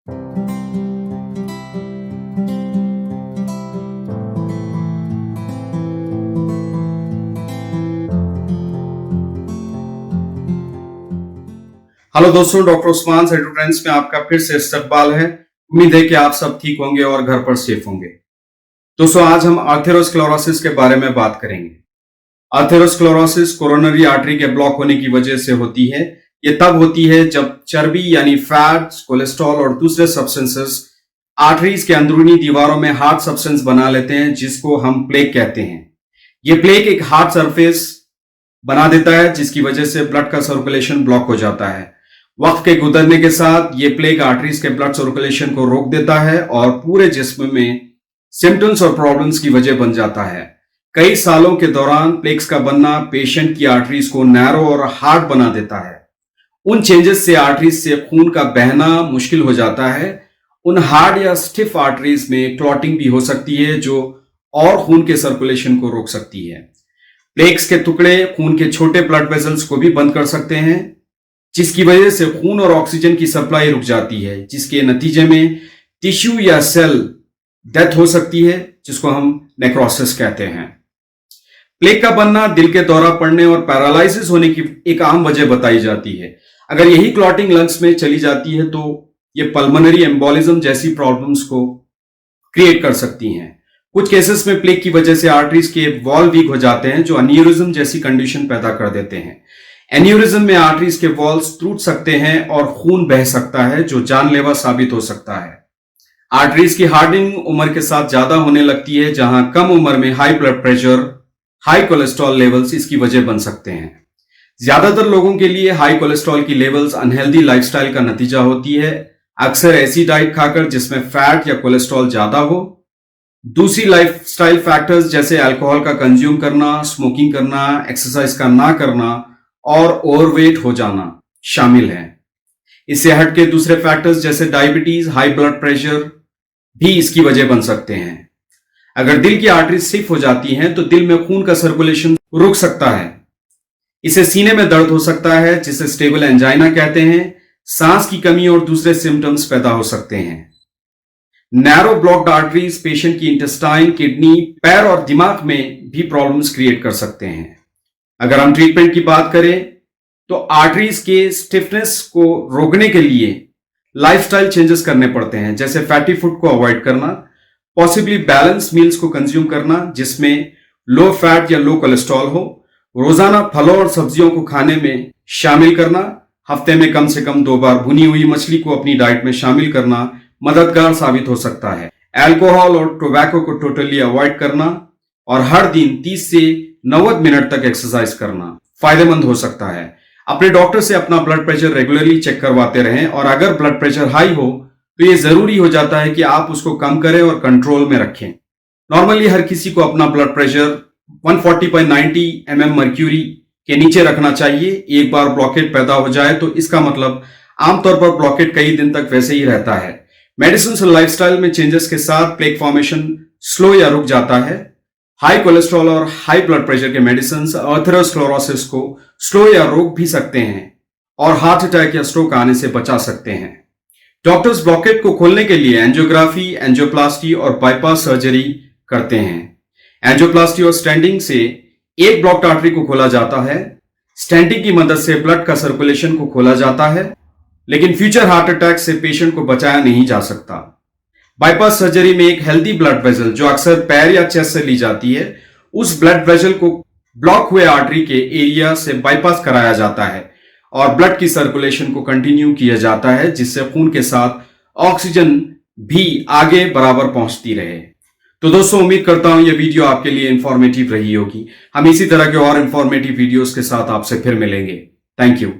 Hello दोस्तों, doctor Usman सेटू trends में आपका फिर से इस्तकबाल है। उम्मीद है कि आप सब ठीक होंगे और घर पर सेफ होंगे। दोस्तों, आज हम आर्थेरोस्क्लेरोसिस के बारे में बात करेंगे। आर्थेरोस्क्लेरोसिस कोरोनरी आर्टरी के ब्लॉक होने की वजह से होती है। ये तब होती है जब चर्बी यानी फैट्स, कोलेस्ट्रॉल और दूसरे सब्सटेंसेस आर्टरीज के अंदरूनी दीवारों में हार्ड सब्सटेंस बना लेते हैं, जिसको हम प्लेक कहते हैं। ये प्लेक एक हार्ड सरफेस बना देता है, जिसकी वजह से ब्लड का सर्कुलेशन ब्लॉक हो जाता है। वक्त के गुजरने के साथ ये प्लेक आर्टरीज के ब्लड सर्कुलेशन को रोक देता है और पूरे जिस्म में सिम्टम्स और प्रॉब्लम्स की वजह बन जाता है। कई सालों के दौरान प्लेक्स का बनना पेशेंट की आर्टरीज को नैरो और हार्ड बना देता है। उन चेंजेस से आर्टरीज से खून का बहना मुश्किल हो जाता है। उन हार्ड या स्टिफ आर्टरीज में क्लॉटिंग भी हो सकती है, जो और खून के सर्कुलेशन को रोक सकती है। प्लेक्स के टुकड़े खून के छोटे ब्लड वेसल्स को भी बंद कर सकते हैं, जिसकी वजह से खून और ऑक्सीजन की सप्लाई रुक जाती है, जिसके नतीजे में टिश्यू या सेल डेथ हो सकती है, जिसको हम नेक्रोसिस कहते हैं। प्लेक का बनना दिल के दौरा पड़ने और पैरालिसिस होने की एक आम वजह बताई जाती है। अगर यही क्लॉटिंग लंग्स में चली जाती है तो ये पल्मोनरी एम्बोलिज्म जैसी प्रॉब्लम्स को क्रिएट कर सकती हैं। कुछ केसेस में प्लेक की वजह से आर्टरीज के वॉल वीक हो जाते हैं, जो एन्यूरिज्म जैसी कंडीशन पैदा कर देते हैं। एन्यूरिज्म में आर्टरीज के वॉल्स टूट सकते हैं और खून बह सकता है, जो जानलेवा साबित हो सकता है। आर्टरीज की हार्डनिंग उम्र के साथ ज्यादा होने लगती है, जहां कम उम्र में high blood pressure, high cholesterol levels इसकी वजह बन सकते हैं। ज्यादातर लोगों के लिए हाई कोलेस्ट्रॉल की लेवल्स अनहेल्दी लाइफस्टाइल का नतीजा होती है। अक्सर ऐसी डाइट खाकर जिसमें फैट या कोलेस्ट्रॉल ज्यादा हो। दूसरी लाइफस्टाइल फैक्टर्स जैसे अल्कोहल का कंज्यूम करना, स्मोकिंग करना, एक्सरसाइज का ना करना और ओवरवेट हो जाना शामिल है। इससे हटके दूसरे फैक्टर्स जैसे डायबिटीज, हाई ब्लड प्रेशर भी इसकी वजह बन सकते हैं। अगर दिल की आर्टरी स्टिफ हो जाती हैं तो दिल में खून का सर्कुलेशन रुक सकता है। इसे सीने में दर्द हो सकता है, जिसे स्टेबल एंजाइना कहते हैं। सांस की कमी और दूसरे सिम्टम्स पैदा हो सकते हैं। नैरो ब्लॉक्ड आर्टरीज पेशेंट की इंटेस्टाइन, किडनी, पैर और दिमाग में भी प्रॉब्लम्स क्रिएट कर सकते हैं। अगर हम ट्रीटमेंट की बात करें तो आर्टरीज के स्टिफनेस को रोकने के लिए लाइफस्टाइल चेंजेस करने पड़ते हैं, जैसे फैटी फूड को अवॉइड करना, पॉसिबली बैलेंस मील्स को कंज्यूम करना जिसमें लो फैट या लो कोलेस्ट्रॉल हो, रोजाना फलों और सब्जियों को खाने में शामिल करना, हफ्ते में कम से कम 2 बार भुनी हुई मछली को अपनी डाइट में शामिल करना मददगार साबित हो सकता है। अल्कोहल और टोबैको को टोटली अवॉइड करना और हर दिन 30 से 90 मिनट तक एक्सरसाइज करना फायदेमंद हो सकता है। अपने डॉक्टर से अपना ब्लड प्रेशर रेगुलरली चेक करवाते रहें और अगर ब्लड प्रेशर हाई हो तो यह जरूरी हो जाता है कि आप उसको कम करें और कंट्रोल में रखें। नॉर्मली हर किसी को अपना ब्लड प्रेशर 140/90 mm मर्क्यूरी के नीचे रखना चाहिए। एक बार ब्लॉकेट पैदा हो जाए तो इसका मतलब आमतौर पर ब्लॉकेट कई दिन तक वैसे ही रहता है। मेडिसिन और लाइफस्टाइल में चेंजेस के साथ प्लेक फॉर्मेशन स्लो या रुक जाता है। हाई कोलेस्ट्रॉल और हाई ब्लड प्रेशर के मेडिसिन आर्थेरोस्क्लेरोसिस को स्लो या रोक भी सकते हैं और हार्ट अटैक या स्ट्रोक आने से बचा सकते हैं। डॉक्टर्स ब्लॉकेट को खोलने के लिए एंजियोग्राफी, एंजियोप्लास्टी और बाईपास सर्जरी करते हैं। एंजियोप्लास्टी और स्टेंटिंग से एक ब्लॉक्ड आर्टरी को खोला जाता है। स्टेंटिंग की मदद से ब्लड का सर्कुलेशन को खोला जाता है, लेकिन फ्यूचर हार्ट अटैक से पेशेंट को बचाया नहीं जा सकता। बाईपास सर्जरी में एक हेल्दी ब्लड वेसल जो अक्सर पैर या चेस्ट से ली जाती है, उस ब्लड वेसल को ब्लॉक हुए आर्टरी के एरिया से बाईपास कराया जाता है और ब्लड की सर्कुलेशन को कंटिन्यू किया जाता है, जिससे खून के साथ ऑक्सीजन भी आगे बराबर पहुंचती रहे। तो दोस्तों, उम्मीद करता हूं यह वीडियो आपके लिए इंफॉर्मेटिव रही होगी। हम इसी तरह के और इंफॉर्मेटिव वीडियोस के साथ आपसे फिर मिलेंगे। Thank you.